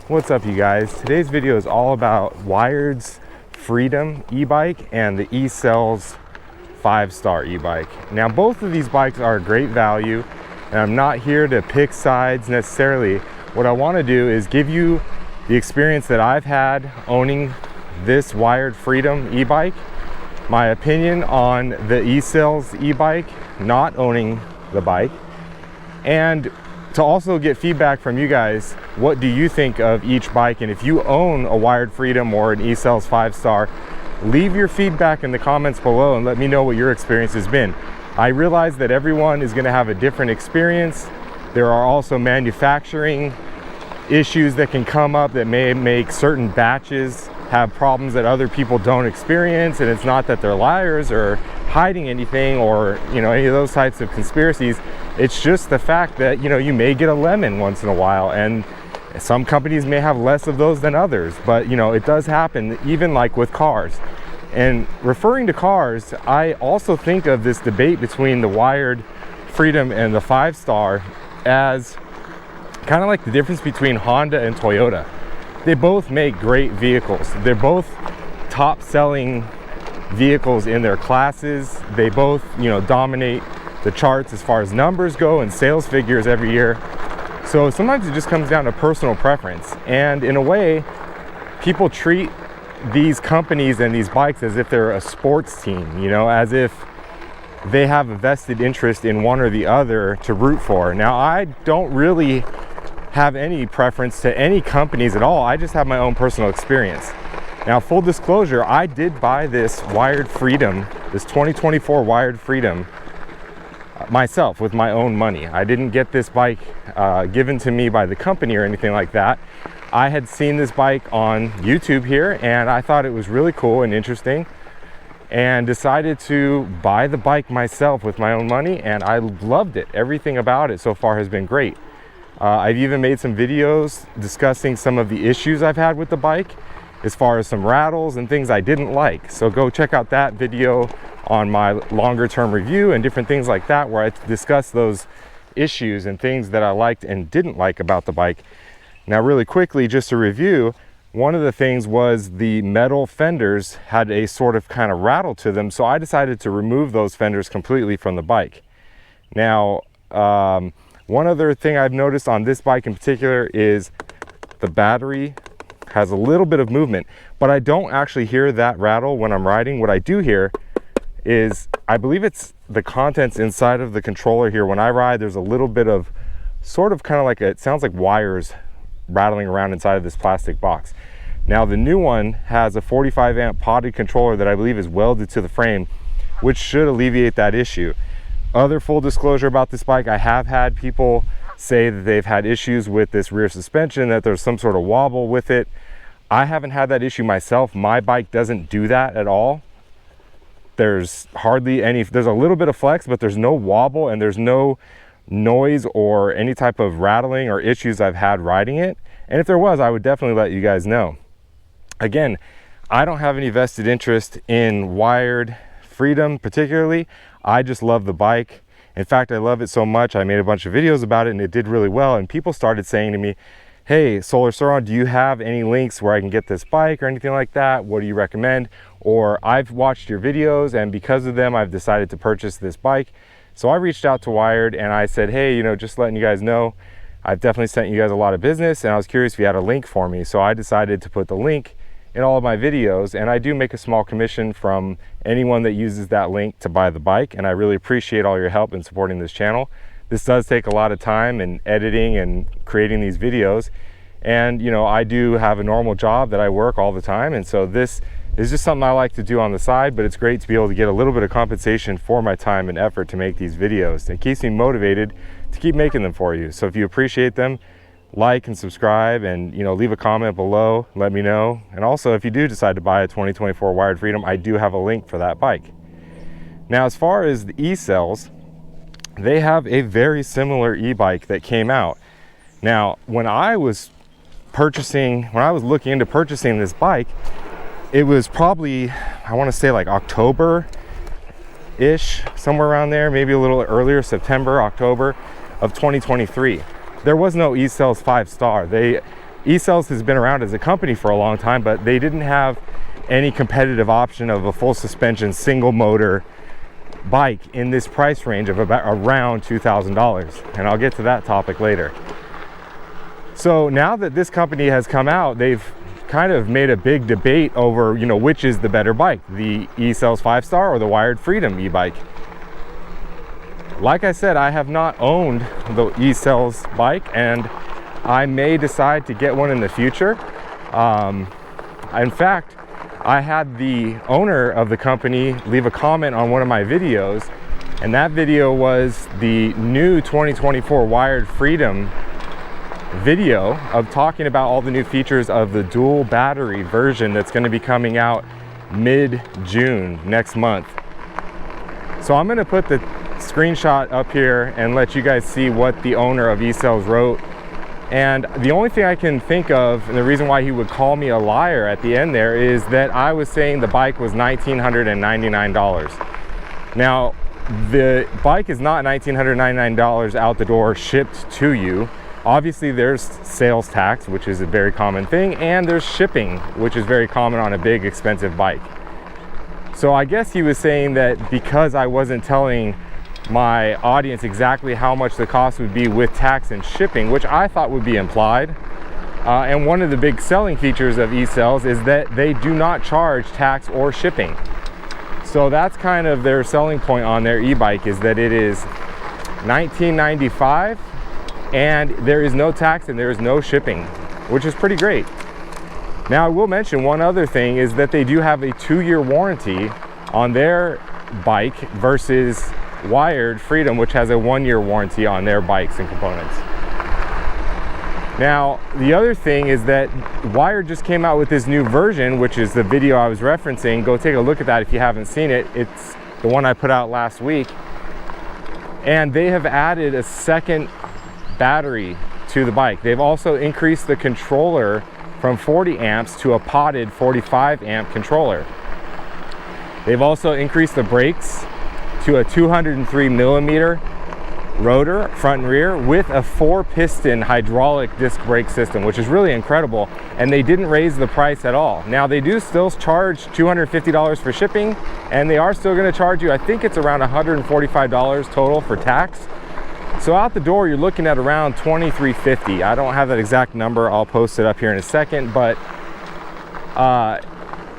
What's up, you guys? Today's video is all about Wired's Freedom e-bike and the Ecells 5-star e-bike. Now, both of these bikes are great value, and I'm not here to pick sides necessarily. What I want to do is give you the experience that I've had owning this Wired Freedom e-bike, my opinion on the Ecells e-bike, not owning the bike, and to also get feedback from you guys. What do you think of each bike? And if you own a Wired Freedom or an Ecells 5-star, leave your feedback in the comments below and let me know what your experience has been. I realize that everyone is going to have a different experience. There are also manufacturing issues that can come up that may make certain batches have problems that other people don't experience, and it's not that they're liars or hiding anything or any of those types of conspiracies. It's just the fact that you may get a lemon once in a while, and some companies may have less of those than others, but it does happen, even like with cars. And referring to cars, I also think of this debate between the Wired Freedom and the 5-star as kind of like the difference between Honda and Toyota. They both make great vehicles. They're both top-selling vehicles in their classes. They both dominate the charts as far as numbers go and sales figures every year. So sometimes it just comes down to personal preference, and in a way people treat these companies and these bikes as if they're a sports team, as if they have a vested interest in one or the other to root for. Now, I don't really have any preference to any companies at all. I just have my own personal experience. Now, full disclosure, I did buy this Wired Freedom, this 2024 Wired Freedom, myself with my own money. I didn't get this bike given to me by the company or anything like that. I had seen this bike on YouTube here, and I thought it was really cool and interesting, and decided to buy the bike myself with my own money, and I loved it. Everything about it so far has been great. I've even made some videos discussing some of the issues I've had with the bike, as far as some rattles and things I didn't like. So go check out that video on my longer term review and different things like that, where I discuss those issues and things that I liked and didn't like about the bike. Now, really quickly, just to review, one of the things was the metal fenders had a sort of kind of rattle to them, so I decided to remove those fenders completely from the bike. Now, one other thing I've noticed on this bike in particular is the battery has a little bit of movement, but I don't actually hear that rattle when I'm riding. What I do hear is, I believe it's the contents inside of the controller here. When I ride, there's a little bit of sort of kind of like it sounds like wires rattling around inside of this plastic box. Now, the new one has a 45 amp potted controller that I believe is welded to the frame, which should alleviate that issue. Other full disclosure about this bike, I have had people say that they've had issues with this rear suspension, that there's some sort of wobble with it. I haven't had that issue myself. My bike doesn't do that at all. There's hardly any, there's a little bit of flex, but there's no wobble, and there's no noise or any type of rattling or issues I've had riding it. And if there was, I would definitely let you guys know. Again, I don't have any vested interest in Wired Freedom particularly. I just love the bike. In fact, I love it so much, I made a bunch of videos about it, and it did really well. And people started saying to me, hey, Solar Sauron, do you have any links where I can get this bike or anything like that? What do you recommend? Or, I've watched your videos, and because of them, I've decided to purchase this bike. So I reached out to Wired and I said, hey, just letting you guys know, I've definitely sent you guys a lot of business, and I was curious if you had a link for me. So I decided to put the link in all of my videos, and I do make a small commission from anyone that uses that link to buy the bike, and I really appreciate all your help in supporting this channel. This does take a lot of time and editing and creating these videos, and I do have a normal job that I work all the time, and so this is just something I like to do on the side, but it's great to be able to get a little bit of compensation for my time and effort to make these videos. It keeps me motivated to keep making them for you. So if you appreciate them, like and subscribe, and leave a comment below, let me know. And also, if you do decide to buy a 2024 Wired Freedom, I do have a link for that bike. Now, as far as the Ecells, they have a very similar e-bike that came out. Now, when I was looking into purchasing this bike, it was probably, I want to say like October-ish, somewhere around there, maybe a little earlier, September, October of 2023. There was no Ecells 5-star. Ecells has been around as a company for a long time, but they didn't have any competitive option of a full suspension single motor bike in this price range of about around $2,000, and I'll get to that topic later. So now that this company has come out, they've kind of made a big debate over, you know, which is the better bike, the Ecells 5-star or the Wired Freedom e-bike. Like I said, I have not owned the Ecells bike, and I may decide to get one in the future. In fact, I had the owner of the company leave a comment on one of my videos, and that video was the new 2024 Wired Freedom video of talking about all the new features of the dual battery version that's going to be coming out mid-June next month. So I'm going to put the screenshot up here and let you guys see what the owner of Ecells wrote. And the only thing I can think of, and the reason why he would call me a liar at the end there, is that I was saying the bike was $1,999. Now, the bike is not $1,999 out the door shipped to you. Obviously, there's sales tax, which is a very common thing, and there's shipping, which is very common on a big, expensive bike. So I guess he was saying that because I wasn't telling my audience exactly how much the cost would be with tax and shipping, which I thought would be implied. And one of the big selling features of Ecells is that they do not charge tax or shipping. So that's kind of their selling point on their e-bike, is that it is $19.95 and there is no tax and there is no shipping, which is pretty great. Now, I will mention one other thing, is that they do have a 2-year warranty on their bike versus Wired Freedom, which has a 1-year warranty on their bikes and components. Now, the other thing is that Wired just came out with this new version, which is the video I was referencing. Go take a look at that if you haven't seen it. It's the one I put out last week. And they have added a second battery to the bike. They've also increased the controller from 40 amps to a potted 45 amp controller. They've also increased the brakes to a 203 millimeter rotor, front and rear, with a 4-piston hydraulic disc brake system, which is really incredible. And they didn't raise the price at all. Now, they do still charge $250 for shipping, and they are still going to charge you, I think it's around $145 total for tax. So out the door, you're looking at around $2,350. I don't have that exact number. I'll post it up here in a second, but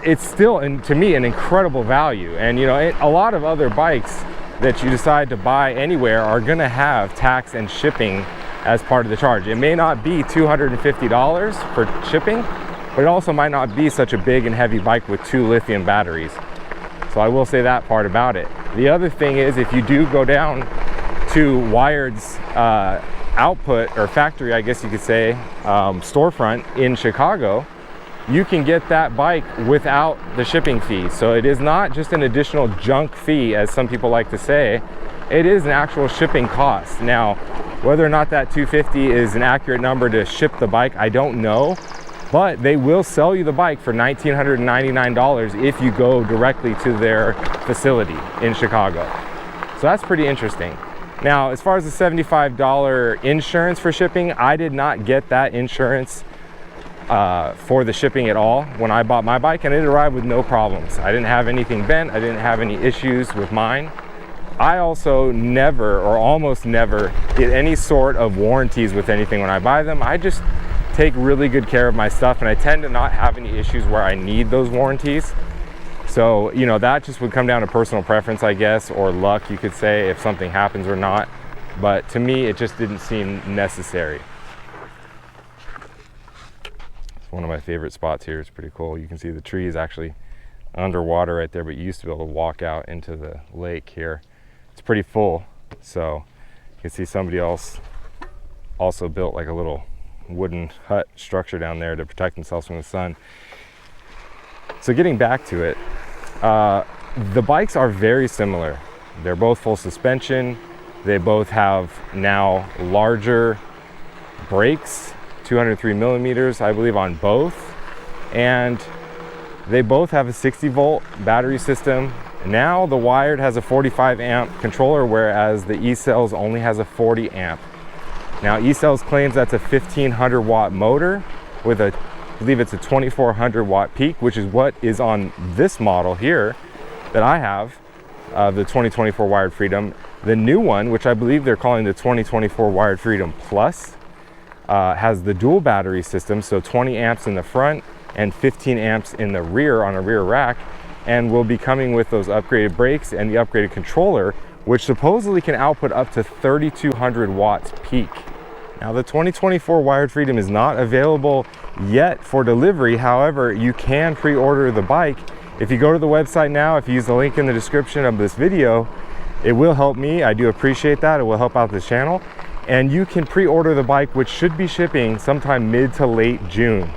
it's still, to me, an incredible value. And you know, a lot of other bikes that you decide to buy anywhere are going to have tax and shipping as part of the charge. It may not be $250 for shipping, but it also might not be such a big and heavy bike with 2 lithium batteries. So I will say that part about it. The other thing is, if you do go down to Wired's output, or factory, I guess you could say, storefront in Chicago, you can get that bike without the shipping fee. So it is not just an additional junk fee, as some people like to say. It is an actual shipping cost. Now, whether or not that $250 is an accurate number to ship the bike, I don't know, but they will sell you the bike for $1,999 if you go directly to their facility in Chicago. So that's pretty interesting. Now, as far as the $75 insurance for shipping, I did not get that insurance for the shipping at all when I bought my bike, and it arrived with no problems. I didn't have anything bent. I didn't have any issues with mine. I also never, or almost never, get any sort of warranties with anything when I buy them. I just take really good care of my stuff, and I tend to not have any issues where I need those warranties. So, you know, that just would come down to personal preference, I guess, or luck, you could say, if something happens or not. But to me, it just didn't seem necessary. It's one of my favorite spots here. It's pretty cool. You can see the tree is actually underwater right there, but you used to be able to walk out into the lake here. It's pretty full. So you can see somebody else also built like a little wooden hut structure down there to protect themselves from the sun. So getting back to it, the bikes are very similar. They're both full suspension. They both have now larger brakes, 203 millimeters, I believe, on both. And they both have a 60-volt battery system. Now the Wired has a 45 amp controller, whereas the Ecells only has a 40 amp. Now Ecells claims that's a 1500 watt motor, with a, I believe it's a 2400 watt peak, which is what is on this model here that I have, the 2024 Wired Freedom. The new one, which I believe they're calling the 2024 Wired Freedom Plus, has the dual battery system, so 20 amps in the front and 15 amps in the rear on a rear rack, and will be coming with those upgraded brakes and the upgraded controller, which supposedly can output up to 3200 watts peak. Now, the 2024 Wired Freedom is not available yet for delivery. However, you can pre-order the bike. If you go to the website now, if you use the link in the description of this video, it will help me. I do appreciate that. It will help out this channel. And you can pre-order the bike, which should be shipping sometime mid to late June.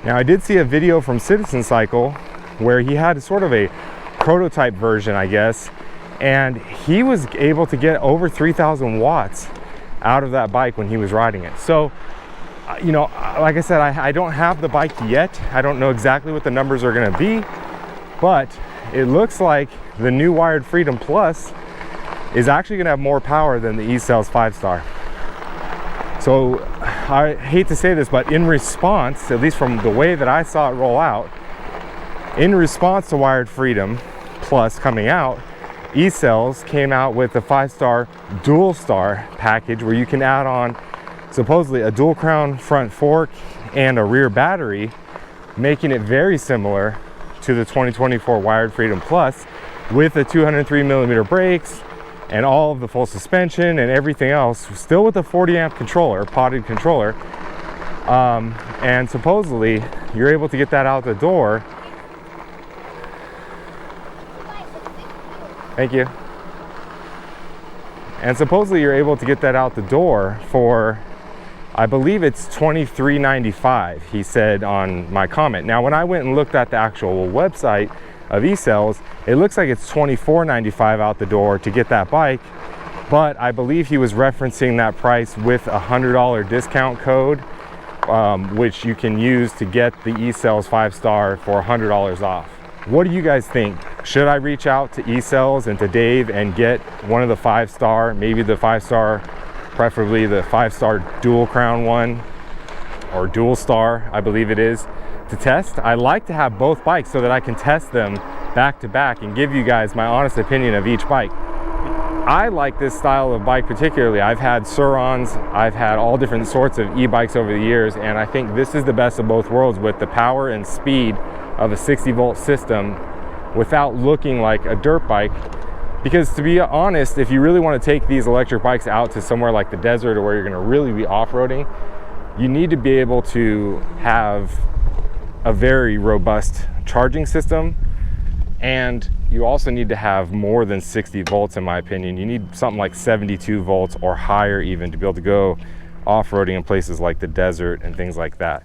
Now, I did see a video from Citizen Cycle where he had sort of a prototype version, I guess, and he was able to get over 3,000 watts out of that bike when he was riding it. So, you know, like I said, I don't have the bike yet. I don't know exactly what the numbers are going to be, but it looks like the new Wired Freedom Plus is actually going to have more power than the Ecells 5-star. So I hate to say this, but in response, at least from the way that I saw it roll out, in response to Wired Freedom Plus coming out, Ecells came out with the 5-star dual star package, where you can add on supposedly a dual crown front fork and a rear battery, making it very similar to the 2024 Wired Freedom Plus, with the 203mm brakes and all of the full suspension and everything else, still with a 40 amp controller, potted controller. And supposedly you're able to get that out the door. Thank you. And supposedly you're able to get that out the door for, I believe it's $23.95, he said on my comment. Now, when I went and looked at the actual website of Ecells, it looks like it's $24.95 out the door to get that bike, but I believe he was referencing that price with a $100 discount code, which you can use to get the Ecells 5-star for $100 off. What do you guys think? Should I reach out to Ecells and to Dave and get one of the 5-star, maybe the 5-star, preferably the 5-star dual crown one, or dual star, I believe it is, to test? I like to have both bikes so that I can test them back to back and give you guys my honest opinion of each bike. I like this style of bike particularly. I've had Surons, I've had all different sorts of e-bikes over the years, and I think this is the best of both worlds, with the power and speed of a 60-volt system without looking like a dirt bike. Because to be honest, if you really want to take these electric bikes out to somewhere like the desert, or where you're going to really be off-roading, you need to be able to have a very robust charging system, and you also need to have more than 60 volts, in my opinion. You need something like 72 volts or higher even to be able to go off-roading in places like the desert and things like that.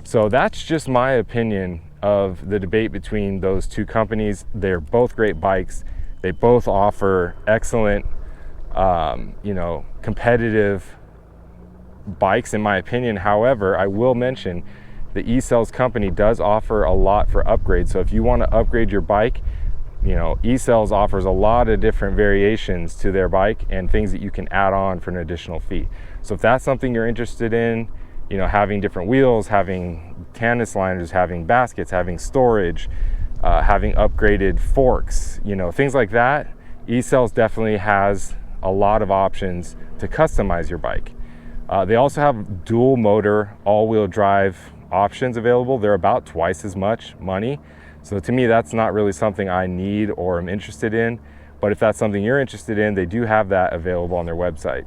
So that's just my opinion of the debate between those two companies. They're both great bikes. They both offer excellent, you know, competitive bikes, in my opinion. However, I will mention the Ecells company does offer a lot for upgrades. So if you want to upgrade your bike, you know, Ecells offers a lot of different variations to their bike and things that you can add on for an additional fee. So if that's something you're interested in, you know, having different wheels, having tannis liners, having baskets, having storage, having upgraded forks, you know, things like that, Ecells definitely has a lot of options to customize your bike. They also have dual motor, all-wheel drive options available. They're about twice as much money. So to me, that's not really something I need or am interested in. But if that's something you're interested in, they do have that available on their website.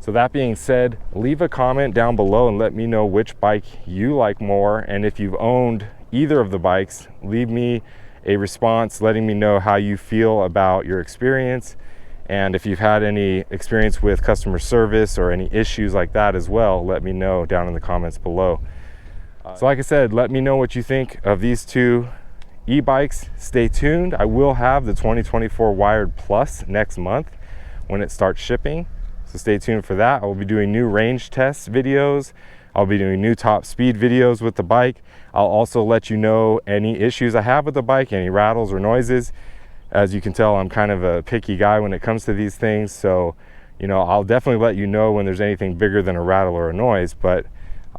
So that being said, leave a comment down below and let me know which bike you like more. And if you've owned either of the bikes, leave me a response letting me know how you feel about your experience. And if you've had any experience with customer service or any issues like that as well, let me know down in the comments below. So like I said, let me know what you think of these two e-bikes. Stay tuned. I will have the 2024 Wired Plus next month when it starts shipping. So stay tuned for that. I will be doing new range test videos. I'll be doing new top speed videos with the bike. I'll also let you know any issues I have with the bike, any rattles or noises. As you can tell, I'm kind of a picky guy when it comes to these things. So, you know, I'll definitely let you know when there's anything bigger than a rattle or a noise, but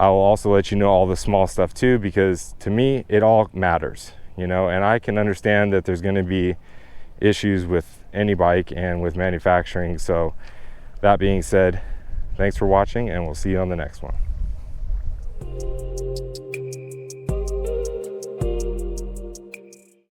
I will also let you know all the small stuff too, because to me it all matters, you know. And I can understand that there's going to be issues with any bike and with manufacturing. So that being said, thanks for watching, and we'll see you on the next one.